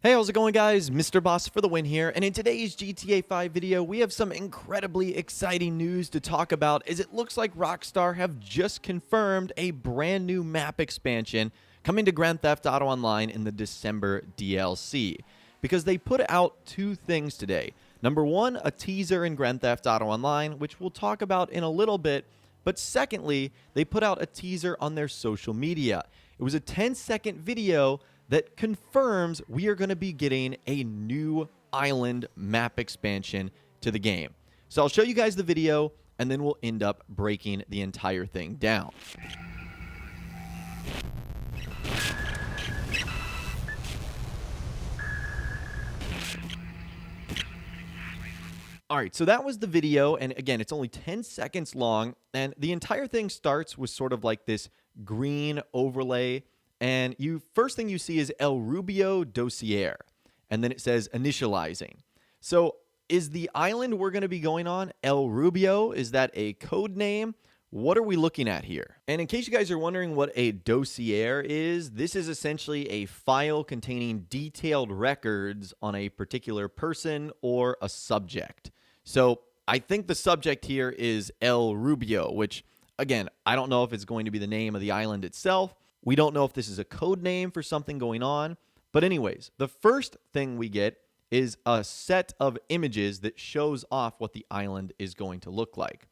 Hey, how's it going, guys? Mr. Boss for the win here, and in today's GTA 5 video, we have some incredibly exciting news to talk about as it looks like Rockstar have just confirmed a brand new map expansion coming to Grand Theft Auto Online in the December DLC. Because they put out two things today. Number one, a teaser in Grand Theft Auto Online, which we'll talk about in a little bit, but secondly, they put out a teaser on their social media. It was a 10-second video that confirms we are going to be getting a new island map expansion to the game. So I'll show you guys the video, and then we'll end up breaking the entire thing down. All right, so that was the video, and again, it's only 10 seconds long, and the entire thing starts with sort of like this green overlay. And first thing you see is El Rubio dossier, and then it says initializing. So is the island we're going to be going on El Rubio? Is that a code name? What are we looking at here? And in case you guys are wondering what a dossier is, this is essentially a file containing detailed records on a particular person or a subject. So I think the subject here is El Rubio, which, again, I don't know if it's going to be the name of the island itself. We don't know if this is a code name for something going on. But anyways, the first thing we get is a set of images that shows off what the island is going to look like.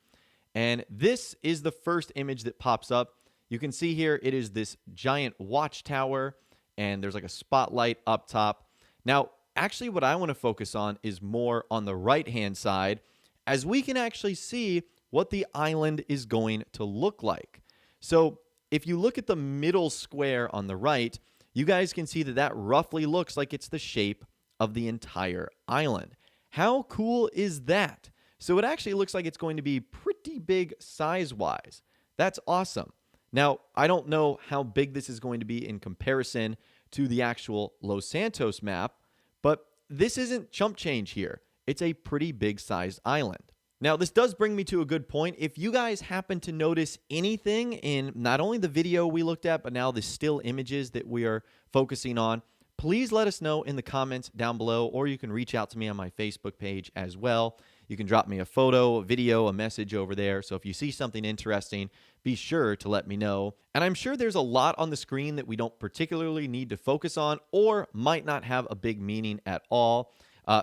And this is the first image that pops up. You can see here it is this giant watchtower, and there's like a spotlight up top. Now, actually what I want to focus on is more on the right-hand side, as we can actually see what the island is going to look like. So if you look at the middle square on the right, you guys can see that that roughly looks like it's the shape of the entire island. How cool is that? So it actually looks like it's going to be pretty big size-wise. That's awesome. Now, I don't know how big this is going to be in comparison to the actual Los Santos map, but this isn't chump change here. It's a pretty big-sized island. Now, this does bring me to a good point. If you guys happen to notice anything in not only the video we looked at, but now the still images that we are focusing on, please let us know in the comments down below, or you can reach out to me on my Facebook page as well. You can drop me a photo, a video, a message over there. So if you see something interesting, be sure to let me know. And I'm sure there's a lot on the screen that we don't particularly need to focus on or might not have a big meaning at all.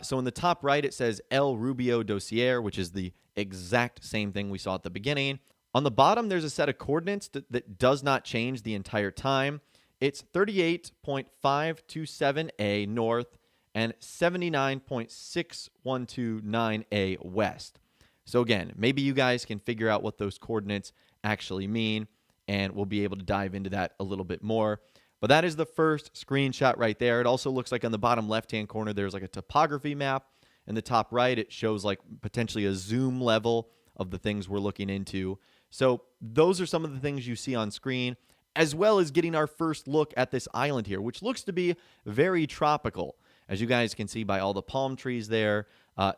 So in the top right, it says El Rubio dossier, which is the exact same thing we saw at the beginning. On the bottom, there's a set of coordinates that does not change the entire time. It's 38.527A north and 79.6129A west. So again, maybe you guys can figure out what those coordinates actually mean, and we'll be able to dive into that a little bit more. But that is the first screenshot right there. It also looks like on the bottom left-hand corner, there's like a topography map. In the top right, it shows like potentially a zoom level of the things we're looking into. So those are some of the things you see on screen, as well as getting our first look at this island here, which looks to be very tropical. As you guys can see by all the palm trees there,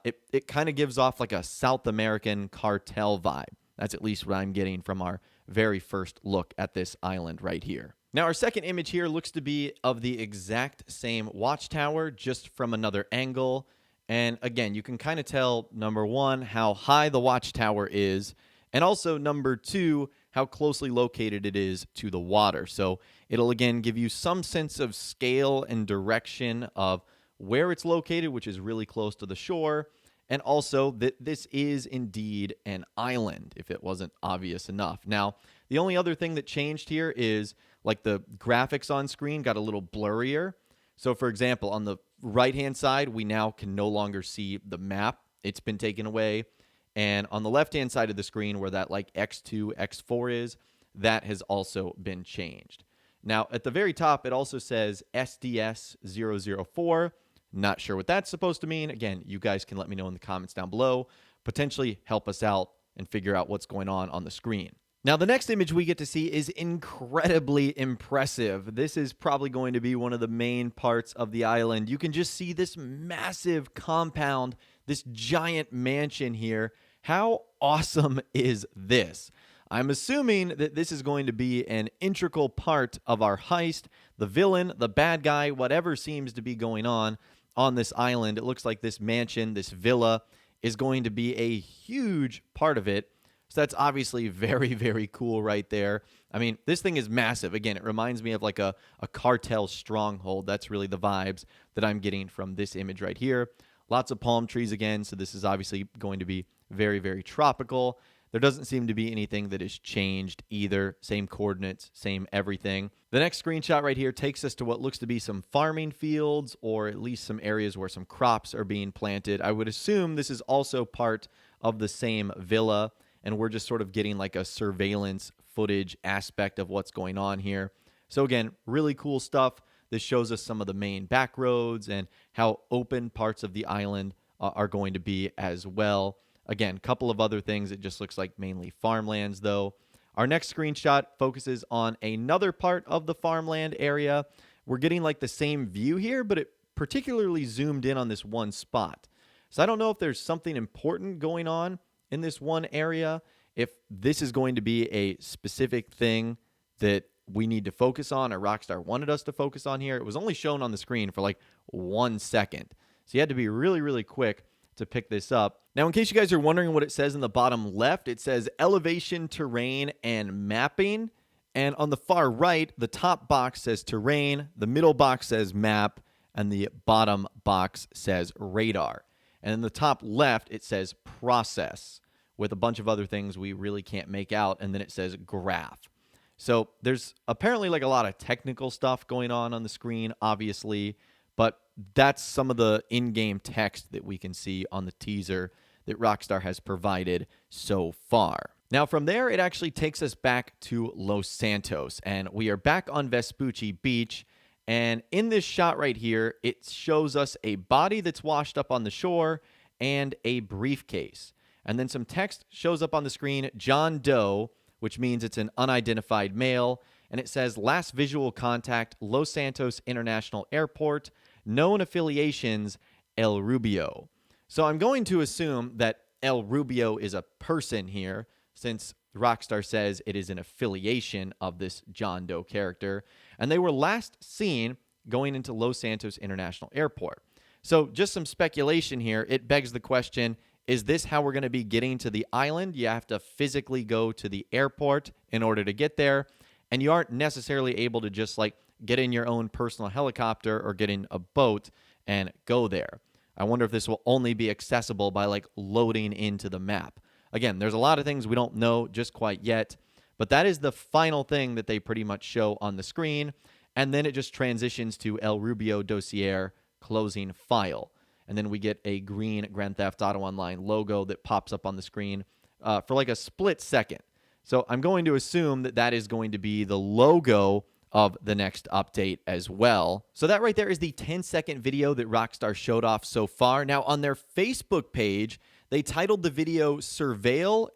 it kind of gives off like a South American cartel vibe. That's at least what I'm getting from our very first look at this island right here. Now, our second image here looks to be of the exact same watchtower, just from another angle. And again, you can kind of tell, number one, how high the watchtower is, and also, number two, how closely located it is to the water. So it'll, again, give you some sense of scale and direction of where it's located, which is really close to the shore, and also that this is indeed an island, if it wasn't obvious enough. Now, the only other thing that changed here is like the graphics on screen got a little blurrier. So for example, on the right-hand side, we now can no longer see the map. It's been taken away. And on the left-hand side of the screen where that like X2, X4 is, that has also been changed. Now, at the very top, it also says SDS004. Not sure what that's supposed to mean. Again, you guys can let me know in the comments down below. Potentially help us out and figure out what's going on the screen. Now, the next image we get to see is incredibly impressive. This is probably going to be one of the main parts of the island. You can just see this massive compound, this giant mansion here. How awesome is this? I'm assuming that this is going to be an integral part of our heist. The villain, the bad guy, whatever seems to be going on this island. It looks like this mansion, this villa, is going to be a huge part of it. So that's obviously very, very cool right there. I mean, this thing is massive. Again, it reminds me of like a cartel stronghold. That's really the vibes that I'm getting from this image right here. Lots of palm trees again, so this is obviously going to be very, very tropical. There doesn't seem to be anything that has changed either. Same coordinates, same everything. The next screenshot right here takes us to what looks to be some farming fields, or at least some areas where some crops are being planted. I would assume this is also part of the same villa, and we're just sort of getting like a surveillance footage aspect of what's going on here. So again, really cool stuff. This shows us some of the main back roads and how open parts of the island are going to be as well. Again, a couple of other things. It just looks like mainly farmlands, though. Our next screenshot focuses on another part of the farmland area. We're getting like the same view here, but it particularly zoomed in on this one spot. So I don't know if there's something important going on in this one area, if this is going to be a specific thing that we need to focus on, or Rockstar wanted us to focus on here. It was only shown on the screen for like 1 second. So you had to be really, really quick to pick this up. Now, in case you guys are wondering what it says in the bottom left, it says elevation, terrain, and mapping. And on the far right, the top box says terrain, the middle box says map, and the bottom box says radar. And in the top left, it says process, with a bunch of other things we really can't make out, and then it says graph. So there's apparently like a lot of technical stuff going on the screen, obviously, but that's some of the in-game text that we can see on the teaser that Rockstar has provided so far. Now, from there, it actually takes us back to Los Santos, and we are back on Vespucci Beach. And in this shot right here, it shows us a body that's washed up on the shore and a briefcase. And then some text shows up on the screen, John Doe, which means it's an unidentified male. And it says, last visual contact, Los Santos International Airport, known affiliations, El Rubio. So I'm going to assume that El Rubio is a person here, since Rockstar says it is an affiliation of this John Doe character. And they were last seen going into Los Santos International Airport. So just some speculation here. It begs the question, is this how we're going to be getting to the island? You have to physically go to the airport in order to get there. And you aren't necessarily able to just like get in your own personal helicopter or get in a boat and go there. I wonder if this will only be accessible by like loading into the map. Again, there's a lot of things we don't know just quite yet, but that is the final thing that they pretty much show on the screen. And then it just transitions to El Rubio dossier closing file. And then we get a green Grand Theft Auto Online logo that pops up on the screen for like a split second. So I'm going to assume that that is going to be the logo of the next update as well. So that right there is the 10-second video that Rockstar showed off so far. Now, on their Facebook page, they titled the video Surveil.exe.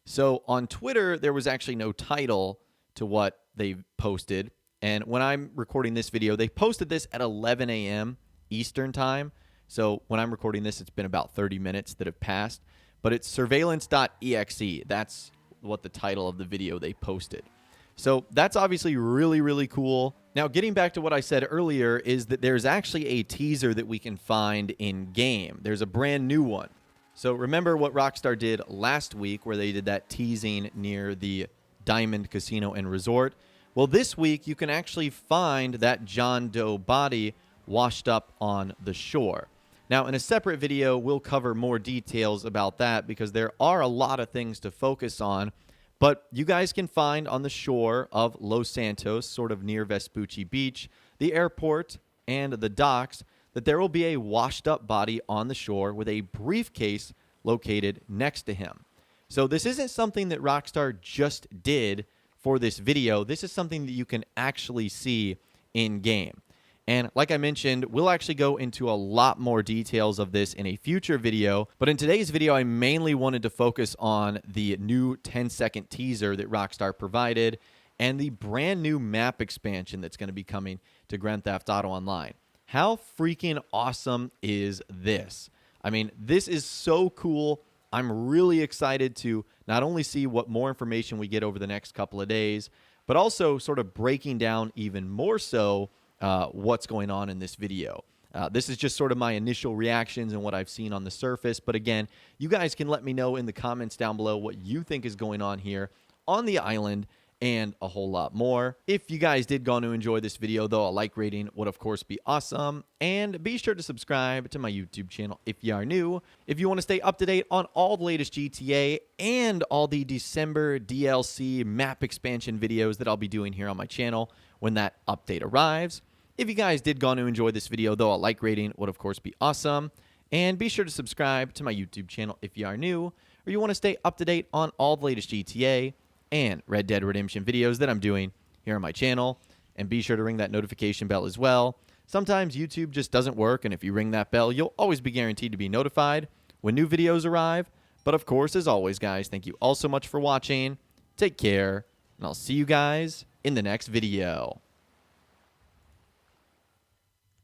So on Twitter, there was actually no title to what they posted. And when I'm recording this video, they posted this at 11 a.m. Eastern time. So when I'm recording this, it's been about 30 minutes that have passed. But it's surveillance.exe. That's what the title of the video they posted. So that's obviously really, really cool. Now, getting back to what I said earlier is that there's actually a teaser that we can find in-game. There's a brand new one. So remember what Rockstar did last week where they did that teasing near the Diamond Casino and Resort? Well, this week you can actually find that John Doe body washed up on the shore. Now, in a separate video, we'll cover more details about that because there are a lot of things to focus on. But you guys can find on the shore of Los Santos, sort of near Vespucci Beach, the airport, and the docks, that there will be a washed-up body on the shore with a briefcase located next to him. So this isn't something that Rockstar just did for this video. This is something that you can actually see in-game. And like I mentioned, we'll actually go into a lot more details of this in a future video. But in today's video, I mainly wanted to focus on the new 10-second teaser that Rockstar provided and the brand new map expansion that's going to be coming to Grand Theft Auto Online. How freaking awesome is this? I mean, this is so cool. I'm really excited to not only see what more information we get over the next couple of days, but also sort of breaking down even more so what's going on in this video. This is just sort of my initial reactions and what I've seen on the surface. But again, you guys can let me know in the comments down below what you think is going on here on the island and a whole lot more. If you guys did go on to enjoy this video, though, a like rating would, of course, be awesome. And be sure to subscribe to my YouTube channel if you are new. If you want to stay up to date on all the latest GTA and all the December DLC map expansion videos that I'll be doing here on my channel when that update arrives. If you guys did go on to enjoy this video, though, a like rating would, of course, be awesome. And be sure to subscribe to my YouTube channel if you are new, or you want to stay up to date on all the latest GTA and Red Dead Redemption videos that I'm doing here on my channel. And be sure to ring that notification bell as well. Sometimes YouTube just doesn't work, and if you ring that bell, you'll always be guaranteed to be notified when new videos arrive. But of course, as always, guys, thank you all so much for watching. Take care, and I'll see you guys in the next video.